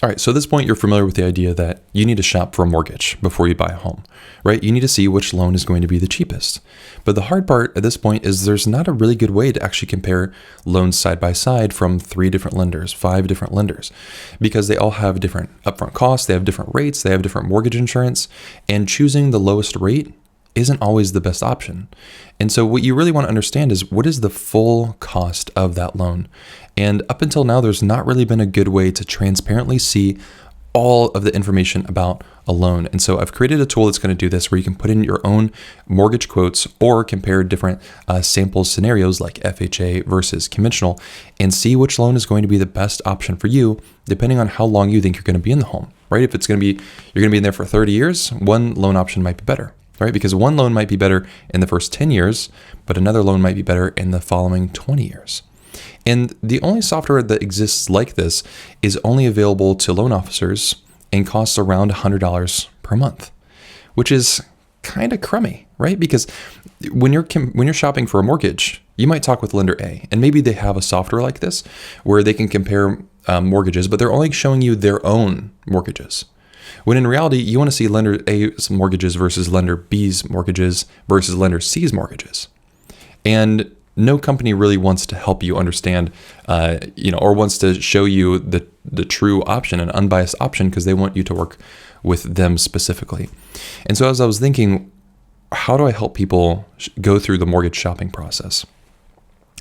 All right, so at this point, you're familiar with the idea that you need to shop for a mortgage before you buy a home, right? You need to see which loan is going to be the cheapest. But the hard part at this point is there's not a really good way to actually compare loans side by side from 3 different lenders, 5 different lenders, because they all have different upfront costs, they have different rates, they have different mortgage insurance, and choosing the lowest rate isn't always the best option. And so what you really want to understand is what is the full cost of that loan? And up until now, there's not really been a good way to transparently see all of the information about a loan. And so I've created a tool that's going to do this where you can put in your own mortgage quotes or compare different sample scenarios like FHA versus conventional and see which loan is going to be the best option for you, depending on how long you think you're going to be in the home, right? If it's going to be, you're going to be in there for 30 years, one loan option might be better. Right? Because one loan might be better in the first 10 years, but another loan might be better in the following 20 years. And the only software that exists like this is only available to loan officers and costs around $100 per month, which is kind of crummy, right? Because when you're shopping for a mortgage, you might talk with lender A, and maybe they have a software like this where they can compare mortgages, but they're only showing you their own mortgages. When in reality, you want to see lender A's mortgages versus lender B's mortgages versus lender C's mortgages. And no company really wants to help you understand, or wants to show you the true option, an unbiased option, because they want you to work with them specifically. And so as I was thinking, how do I help people go through the mortgage shopping process?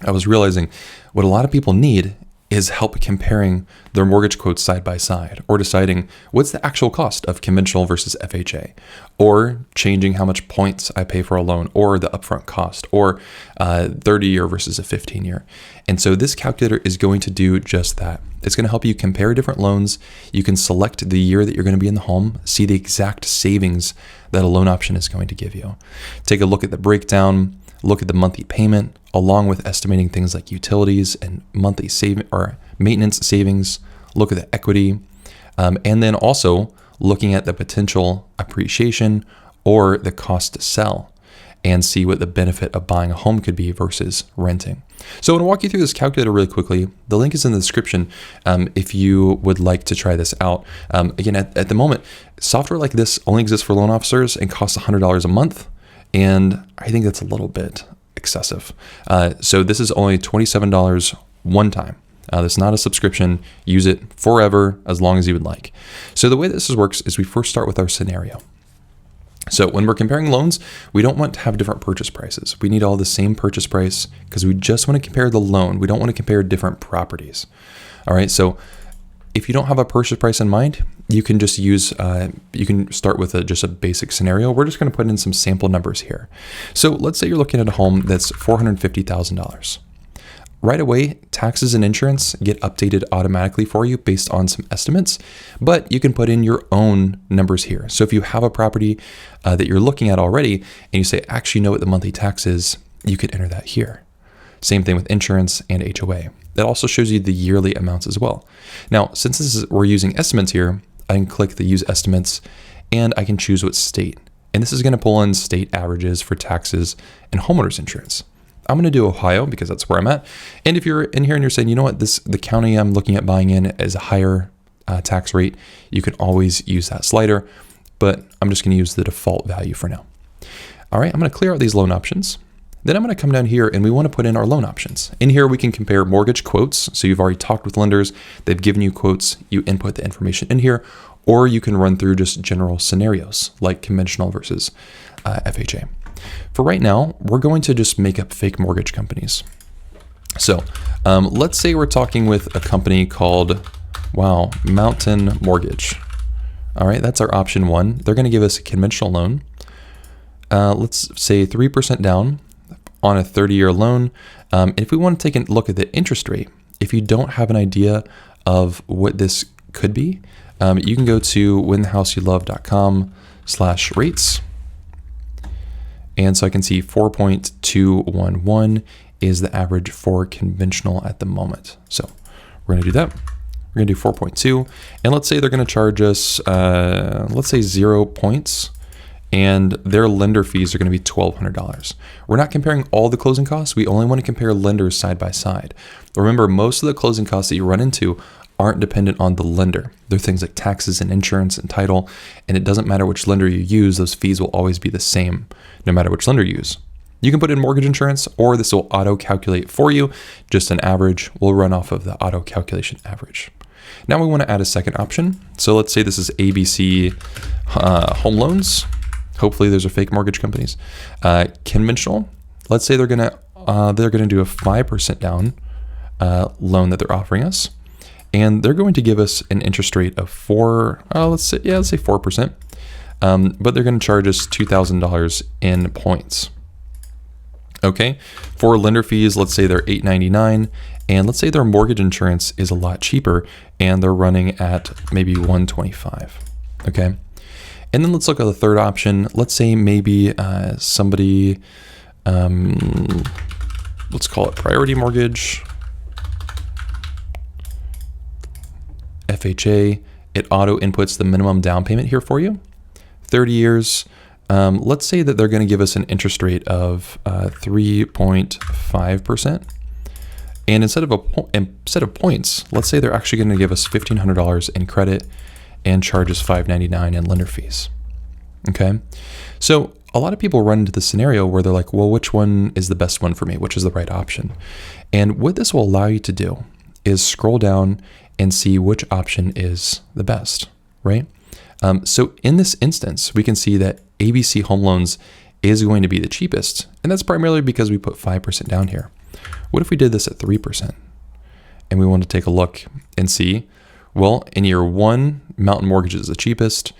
I was realizing what a lot of people need is help comparing their mortgage quotes side by side, or deciding what's the actual cost of conventional versus FHA, or changing how much points I pay for a loan, or the upfront cost, or 30-year versus a 15-year. And so this calculator is going to do just that. It's going to help you compare different loans. You can select the year that you're going to be in the home, see the exact savings that a loan option is going to give you. Take a look at the breakdown, look at the monthly payment, along with estimating things like utilities and monthly saving or maintenance savings. Look at the equity, and then also looking at the potential appreciation or the cost to sell, and see what the benefit of buying a home could be versus renting. So I want to walk you through this calculator really quickly. The link is in the description if you would like to try this out. Again, at the moment, software like this only exists for loan officers and costs $100 a month. And I think that's a little bit excessive. So this is only $27 one time. This is not a subscription. Use it forever, as long as you would like. So the way this works is we first start with our scenario. So when we're comparing loans, we don't want to have different purchase prices. We need all the same purchase price because we just want to compare the loan. We don't want to compare different properties. All right, so if you don't have a purchase price in mind, you can just use, you can start with just a basic scenario. We're just going to put in some sample numbers here. So let's say you're looking at a home that's $450,000. Right away, taxes and insurance get updated automatically for you based on some estimates, but you can put in your own numbers here. So if you have a property that you're looking at already and you say, actually know what the monthly tax is, you could enter that here. Same thing with insurance and HOA. That also shows you the yearly amounts as well. Now, since we're using estimates here, I can click the use estimates and I can choose what state. And this is going to pull in state averages for taxes and homeowners insurance. I'm going to do Ohio because that's where I'm at. And if you're in here and you're saying, you know what, the county I'm looking at buying in is a higher tax rate, you can always use that slider, but I'm just going to use the default value for now. All right, I'm going to clear out these loan options. Then I'm going to come down here and we want to put in our loan options. In here, we can compare mortgage quotes. So you've already talked with lenders. They've given you quotes. You input the information in here, or you can run through just general scenarios like conventional versus FHA. For right now, we're going to just make up fake mortgage companies. So let's say we're talking with a company called, Mountain Mortgage. All right, that's our option one. They're going to give us a conventional loan. Let's say 3% down on a 30-year loan. And if we want to take a look at the interest rate, if you don't have an idea of what this could be, you can go to whenthehouseyoulove.com/rates. And so I can see 4.211 is the average for conventional at the moment. So we're going to do that. We're going to do 4.2. And let's say they're going to charge us, let's say 0 points. And their lender fees are going to be $1,200. We're not comparing all the closing costs. We only want to compare lenders side by side. Remember, most of the closing costs that you run into aren't dependent on the lender. They're things like taxes and insurance and title, and it doesn't matter which lender you use, those fees will always be the same no matter which lender you use. You can put in mortgage insurance, or this will auto-calculate for you. Just an average. We'll run off of the auto-calculation average. Now we want to add a second option. So let's say this is ABC Home Loans. Hopefully those are fake mortgage companies. Conventional. Let's say they're gonna do a 5% down loan that they're offering us, and they're going to give us an interest rate of 4%. But they're going to charge us $2,000 in points. Okay, for lender fees, let's say they're $8.99, and let's say their mortgage insurance is a lot cheaper, and they're running at maybe $125. Okay, and then let's look at the third option. Let's say maybe somebody, let's call it priority mortgage, FHA. It auto inputs the minimum down payment here for you, 30 years. Let's say that they're going to give us an interest rate of 3.5%. And instead of points, let's say they're actually going to give us $1,500 in credit and charge us $599 in lender fees. Okay. So a lot of people run into the scenario where they're like, well, which one is the best one for me? Which is the right option? And what this will allow you to do is scroll down and see which option is the best, right? So in this instance, we can see that ABC Home Loans is going to be the cheapest, and that's primarily because we put 5% down here. What if we did this at 3%? And we want to take a look and see, well, in year 1, Mountain Mortgage is the cheapest.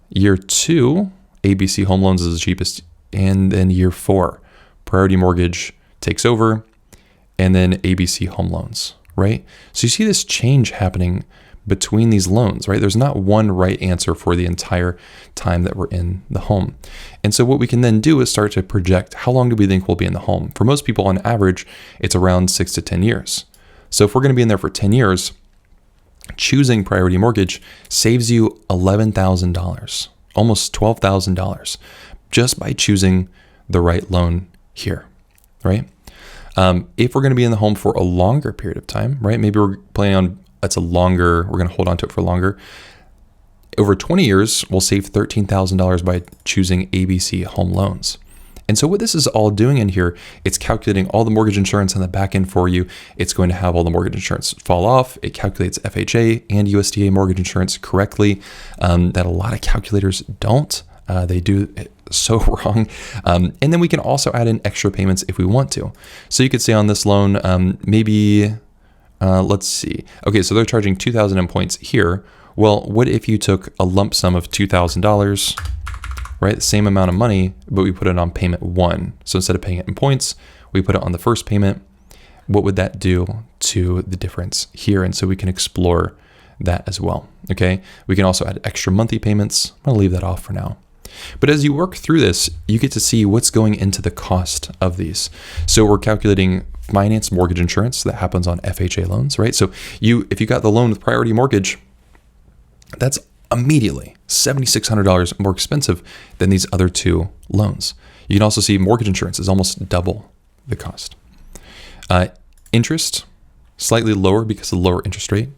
Year 2, ABC Home Loans is the cheapest. And then year 4, Priority Mortgage takes over, and then ABC Home Loans, right? So you see this change happening between these loans, right? There's not one right answer for the entire time that we're in the home. And so what we can then do is start to project how long do we think we'll be in the home. For most people on average, it's around 6 to 10 years. So if we're going to be in there for 10 years, choosing priority mortgage saves you $11,000, almost $12,000, just by choosing the right loan here, right? If we're going to be in the home for a longer period of time, right? Maybe we're planning on we're going to hold on to it for longer. Over 20 years, we'll save $13,000 by choosing ABC Home Loans. And so what this is all doing in here, it's calculating all the mortgage insurance on the back end for you. It's going to have all the mortgage insurance fall off. It calculates FHA and USDA mortgage insurance correctly, that a lot of calculators don't. They do it so wrong. And then we can also add in extra payments if we want to. So you could say on this loan, maybe... let's see. Okay, so they're charging $2,000 in points here. Well, what if you took a lump sum of $2,000, right? The same amount of money, but we put it on payment 1. So instead of paying it in points, we put it on the first payment. What would that do to the difference here? And so we can explore that as well. Okay, we can also add extra monthly payments. I'm gonna leave that off for now. But as you work through this, you get to see what's going into the cost of these. So we're calculating finance mortgage insurance that happens on FHA loans, right? So if you got the loan with priority mortgage, that's immediately $7,600 more expensive than these other two loans. You can also see mortgage insurance is almost double the cost. Interest, slightly lower because of the lower interest rate.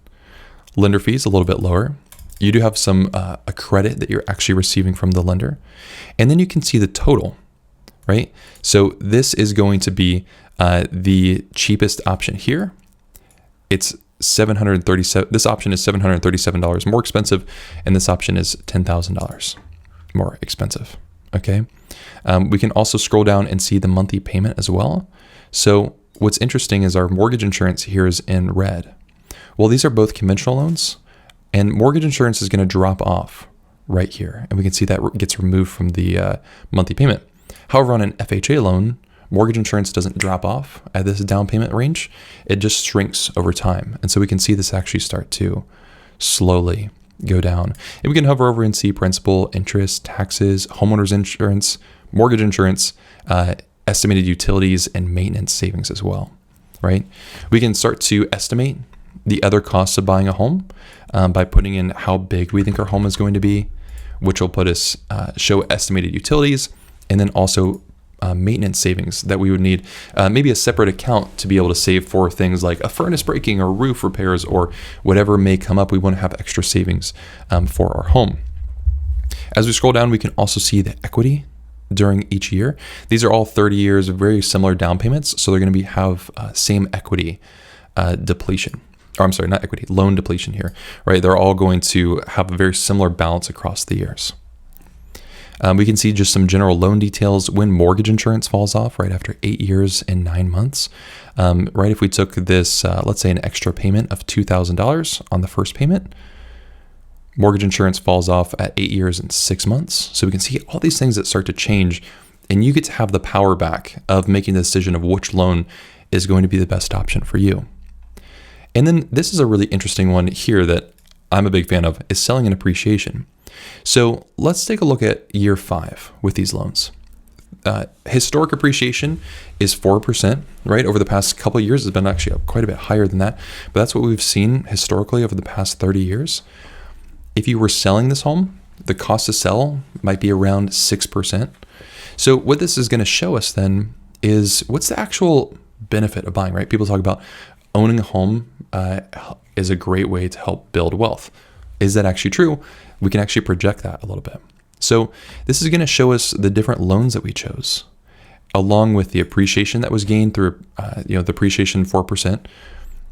Lender fees, a little bit lower. You do have some a credit that you're actually receiving from the lender. And then you can see the total, right? So this is going to be the cheapest option here. It's $737. This option is $737 more expensive, and this option is $10,000 more expensive. Okay. We can also scroll down and see the monthly payment as well. So what's interesting is our mortgage insurance here is in red. Well, these are both conventional loans, and mortgage insurance is going to drop off right here, and we can see that gets removed from the monthly payment. However, on an FHA loan, mortgage insurance doesn't drop off at this down payment range. It just shrinks over time. And so we can see this actually start to slowly go down. And we can hover over and see principal, interest, taxes, homeowners insurance, mortgage insurance, estimated utilities, and maintenance savings as well, right? We can start to estimate the other costs of buying a home by putting in how big we think our home is going to be, which will put us show estimated utilities, and then also maintenance savings that we would need, maybe a separate account to be able to save for things like a furnace breaking or roof repairs or whatever may come up. We want to have extra savings for our home. As we scroll down, we can also see the equity during each year. These are all 30 years of very similar down payments, so they're going to have same equity depletion. Or I'm sorry, not equity, loan depletion here, right? They're all going to have a very similar balance across the years. We can see just some general loan details when mortgage insurance falls off right after 8 years and 9 months. Right, if we took this, let's say an extra payment of $2,000 on the first payment, mortgage insurance falls off at 8 years and 6 months. So we can see all these things that start to change, and you get to have the power back of making the decision of which loan is going to be the best option for you. And then this is a really interesting one here that I'm a big fan of, is selling and appreciation. So let's take a look at year 5 with these loans. Historic appreciation is 4%, right? Over the past couple of years, it's been actually quite a bit higher than that, but that's what we've seen historically over the past 30 years. If you were selling this home, the cost to sell might be around 6%. So what this is going to show us then is what's the actual benefit of buying, right? People talk about owning a home is a great way to help build wealth. Is that actually true? We can actually project that a little bit. So this is going to show us the different loans that we chose, along with the appreciation that was gained through, the appreciation 4%,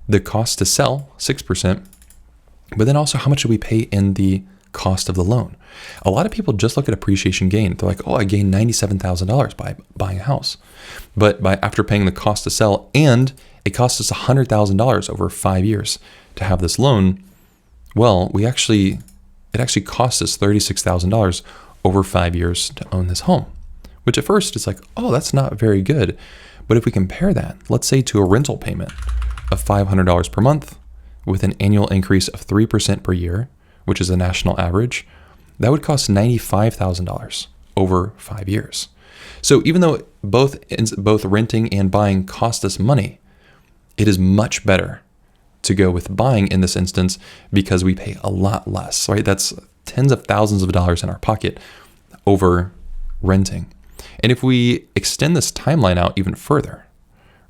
the cost to sell 6%, but then also how much do we pay in the cost of the loan? A lot of people just look at appreciation gain. They're like, oh, I gained $97,000 by buying a house. But after paying the cost to sell, and it cost us $100,000 over 5 years to have this loan, well, it actually cost us $36,000 over 5 years to own this home, which at first it's like, oh, that's not very good. But if we compare that, let's say to a rental payment of $500 per month with an annual increase of 3% per year, which is a national average, that would cost $95,000 over 5 years. So even though both renting and buying cost us money, it is much better to go with buying in this instance because we pay a lot less, right? That's tens of thousands of dollars in our pocket over renting. And if we extend this timeline out even further,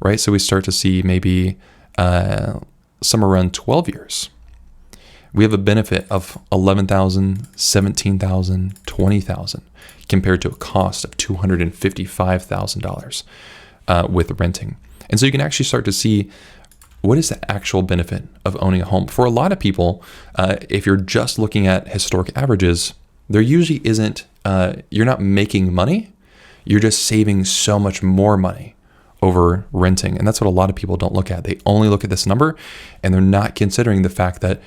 right? So we start to see maybe somewhere around 12 years, we have a benefit of $11,000, $17,000, $20,000 compared to a cost of $255,000 with renting. And so you can actually start to see what is the actual benefit of owning a home. For a lot of people, if you're just looking at historic averages, there usually isn't, you're not making money, you're just saving so much more money over renting. And that's what a lot of people don't look at. They only look at this number and they're not considering the fact that,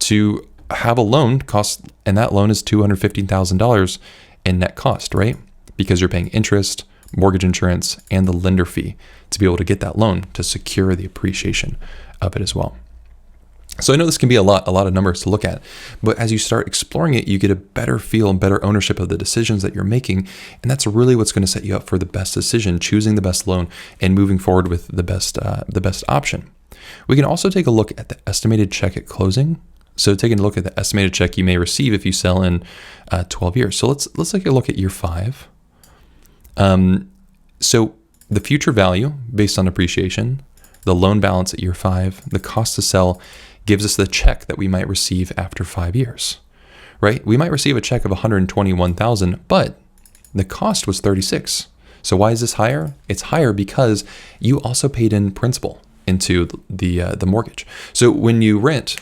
to have a loan costs, and that loan is $215,000 in net cost, right? Because you're paying interest, mortgage insurance, and the lender fee to be able to get that loan to secure the appreciation of it as well. So I know this can be a lot of numbers to look at, but as you start exploring it, you get a better feel and better ownership of the decisions that you're making. And that's really what's going to set you up for the best decision, choosing the best loan and moving forward with the best option. We can also take a look at the estimated check at closing. So taking a look at the estimated check you may receive if you sell in 12 years. So let's take a look at year 5. So the future value based on appreciation, the loan balance at year 5, the cost to sell gives us the check that we might receive after 5 years, right? We might receive a check of $121,000, but the cost was $36,000. So why is this higher? It's higher because you also paid in principal into the mortgage. So when you rent,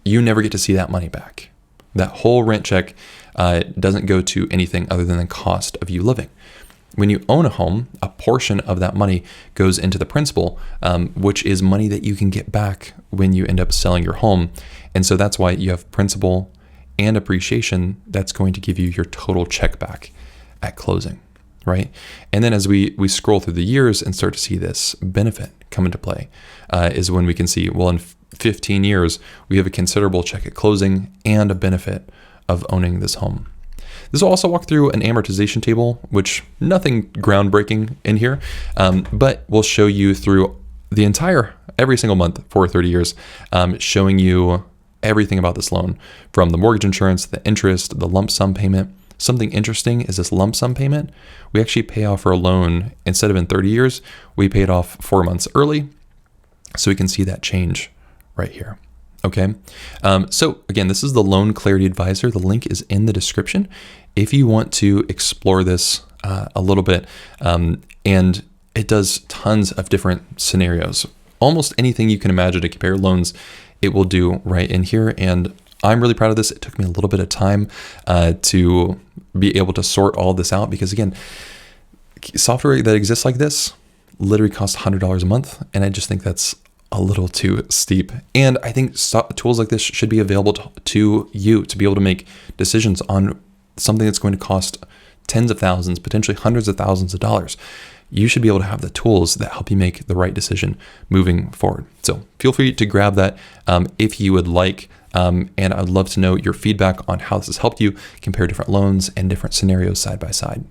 you never get to see that money back. That whole rent check doesn't go to anything other than the cost of you living. When you own a home, a portion of that money goes into the principal, which is money that you can get back when you end up selling your home. And so that's why you have principal and appreciation that's going to give you your total check back at closing, right? And then as we scroll through the years and start to see this benefit come into play, is when we can see, well, in 15 years, we have a considerable check at closing and a benefit of owning this home. This will also walk through an amortization table, which nothing groundbreaking in here, but we'll show you through every single month for 30 years, showing you everything about this loan, from the mortgage insurance, the interest, the lump sum payment, Something interesting is this lump sum payment. We actually pay off our loan, instead of in 30 years, we pay it off 4 months early. So we can see that change right here. Okay. So again, this is the Loan Clarity Advisor. The link is in the description if you want to explore this a little bit. And it does tons of different scenarios. Almost anything you can imagine to compare loans, it will do right in here. And I'm really proud of this. It took me a little bit of time to be able to sort all this out, because again, software that exists like this literally costs $100 a month. And I just think that's a little too steep. And I think tools like this should be available to you to be able to make decisions on something that's going to cost tens of thousands, potentially hundreds of thousands of dollars. You should be able to have the tools that help you make the right decision moving forward. So feel free to grab that if you would like. And I'd love to know your feedback on how this has helped you compare different loans and different scenarios side by side.